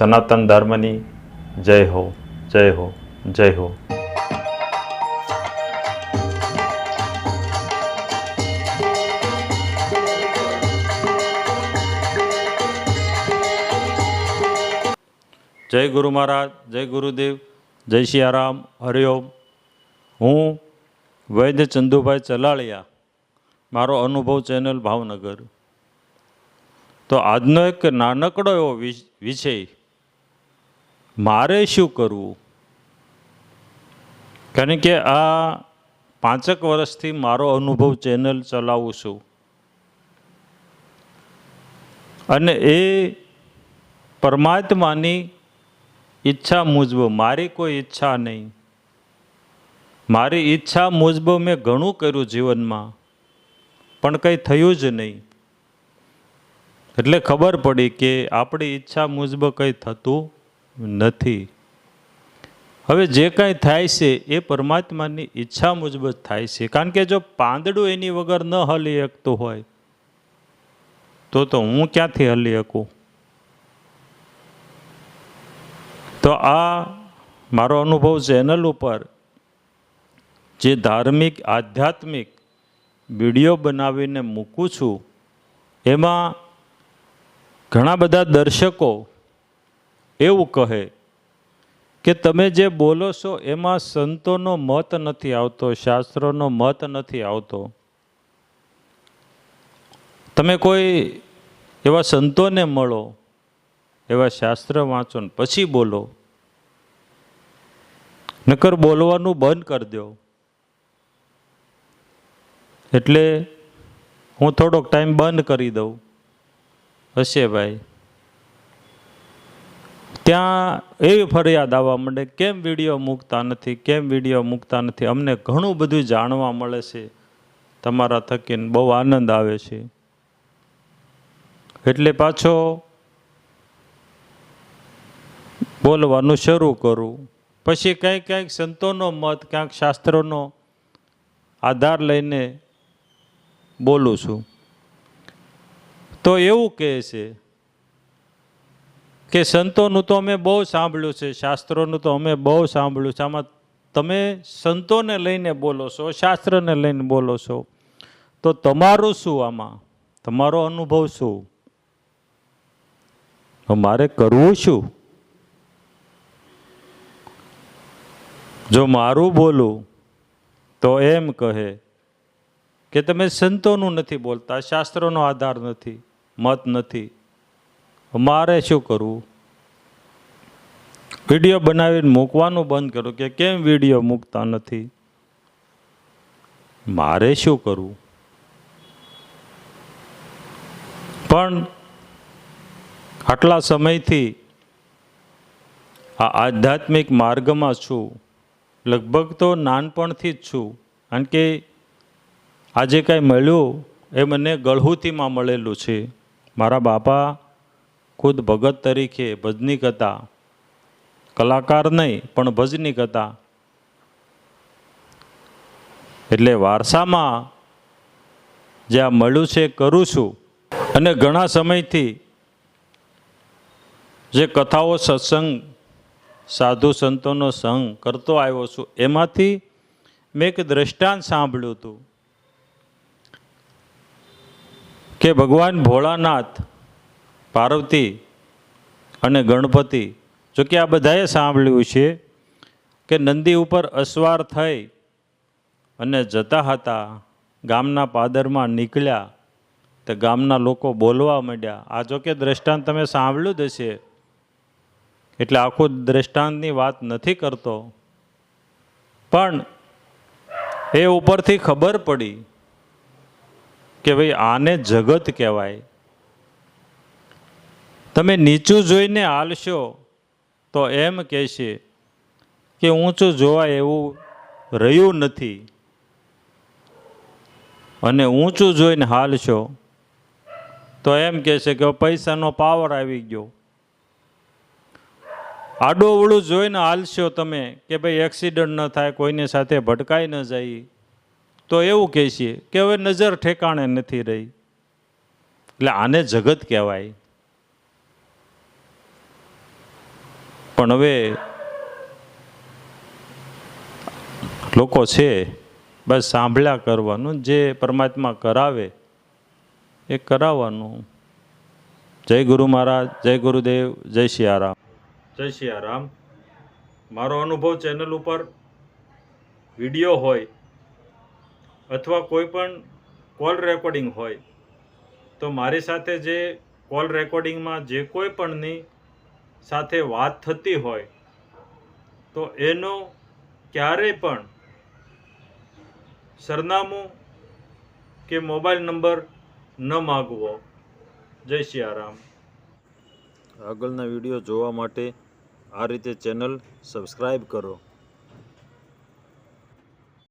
સનાતન ધર્મની જય હો, જય હો, જય હો. જય ગુરુ મહારાજ, જય ગુરુદેવ, જય સિયારામ, હરિઓમ. હું વૈદ્ય ચંદુભાઈ ચલાળિયા, મારો અનુભવ ચેનલ ભાવનગર. તો આજનો એક નાનકડો એવો વિષય, મારે શું કરવું. કારણ કે આ 5 વર્ષથી મારો અનુભવ ચેનલ ચલાવું છું અને એ પરમાત્માની ઈચ્છા મુજબ, મારી કોઈ ઈચ્છા નહીં, મારી ઈચ્છા મુજબ મેં ઘણું કર્યું જીવનમાં, પણ કંઈ થયું જ નહીં. એટલે ખબર પડી કે આપણી ઈચ્છા મુજબ કંઈ થતું નથી. હવે જે કાંઈ થાય છે એ પરમાત્માની ઈચ્છા મુજબ જ થાય છે. કારણ કે જો પાંદડું એની વગર ન હલી શકતું હોય તો હું ક્યાંથી હલી શકું. તો આ મારો અનુભવ ચેનલ ઉપર જે ધાર્મિક આધ્યાત્મિક વિડીયો બનાવીને મૂકું છું, એમાં ઘણા બધા દર્શકો એવું કહે કે તમે જે બોલો છો એમાં સંતોનો મત નથી આવતો, શાસ્ત્રોનો મત નથી આવતો. તમે કોઈ એવા સંતોને મળો, એવા શાસ્ત્ર વાંચો ને પછી બોલો, નકર બોલવાનું બંધ કરી દો. એટલે હું થોડોક ટાઈમ બંધ કરી દઉં. હશે ભાઈ. ત્યાં એવી ફરિયાદ આવવા માંડે, કેમ વિડીયો મૂકતા નથી, કેમ વિડીયો મૂકતા નથી. અમને ઘણું બધું જાણવા મળે છે તમારા થકીને, બહુ આનંદ આવે છે. એટલે પાછો બોલવાનું શરૂ કરું. પછી કંઈક સંતોનો મત, ક્યાંક શાસ્ત્રોનો આધાર લઈને બોલું છું. તો એવું કહે છે કે સંતોનું તો અમે બહુ સાંભળ્યું છે, શાસ્ત્રોનું તો અમે બહુ સાંભળ્યું છે, આમાં તમે સંતોને લઈને બોલો છો, શાસ્ત્રને લઈને બોલો છો, તો તમારું શું, આમાં તમારો અનુભવ શું, મારે કરવું શું? જો મારું બોલું તો એમ કહે કે તમે સંતોનું નથી બોલતા, શાસ્ત્રોનો આધાર નથી, મત નથી. મારે શું કરવું? વિડીયો બનાવીને મૂકવાનું બંધ કરું કે કેમ વિડીયો મૂકતા નથી. મારે શું કરવું? પણ આટલા સમયથી આ આધ્યાત્મિક માર્ગમાં છું, લગભગ તો નાનપણથી જ છું. કારણ કે આજે કાંઈ મળ્યું એ મને ગળહુતીમાં મળેલું છે. મારા બાપા ખુદ ભગત તરીકે ભજનીક હતા, કલાકાર નહીં પણ ભજનીક હતા. એટલે વારસામાં જે આ મળ્યું છે કરું છું. અને ઘણા સમયથી જે કથાઓ, સત્સંગ, સાધુ સંતોનો સંગ કરતો આવ્યો છું, એમાંથી મેં એક દ્રષ્ટાંત સાંભળ્યું હતું કે ભગવાન ભોળાનાથ, પાર્વતી અને ગણપતિ, જો કે આ બધાએ સાંભળ્યું છે કે નંદી ઉપર અસવાર થઈ અને જતા હતા, ગામના પાદરમાં નીકળ્યા તો ગામના લોકો બોલવા માંડ્યા. આ જો કે દ્રષ્ટાંત તમે સાંભળ્યું જ હશે, એટલે આખું દ્રષ્ટાંતની વાત નથી કરતો, પણ એ ઉપરથી ખબર પડી કે ભાઈ આને જગત કહેવાય. તમે નીચું જોઈને હાલશો તો એમ કહેશે કે ઊંચું જોવાય એવું રહ્યું નથી, અને ઊંચું જોઈને હાલશો તો એમ કહેશે કે પૈસાનો પાવર આવી ગયો. આડોવળું જોઈને હાલશો તમે કે ભાઈ એક્સિડન્ટ ન થાય, કોઈની સાથે ભટકાઈ ન જાય, તો એવું કહેશે કે હવે નજર ઠેકાણે નથી રહી. એટલે આને જગત કહેવાય. પણ હવે લોકો છે બસ સાંભળ્યા કરવાનું, જે પરમાત્મા કરાવે એ કરાવવાનું. જય ગુરુ મહારાજ, જય ગુરુદેવ, જય સિયારામ. જય સિયારામ. મારો અનુભવ ચેનલ ઉપર વિડીયો હોય અથવા કોઈ પણ કોલ રેકોર્ડિંગ હોય તો મારી સાથે જે કોલ રેકોર્ડિંગમાં જે કોઈ પણની સાથે વાત થતી હોય તો એનો ક્યારેય પણ સરનામું કે મોબાઈલ નંબર ન માગવો. જય સિયારામ. આગળના વિડીયો જોવા માટે આ રીતે ચેનલ સબસ્ક્રાઈબ કરો.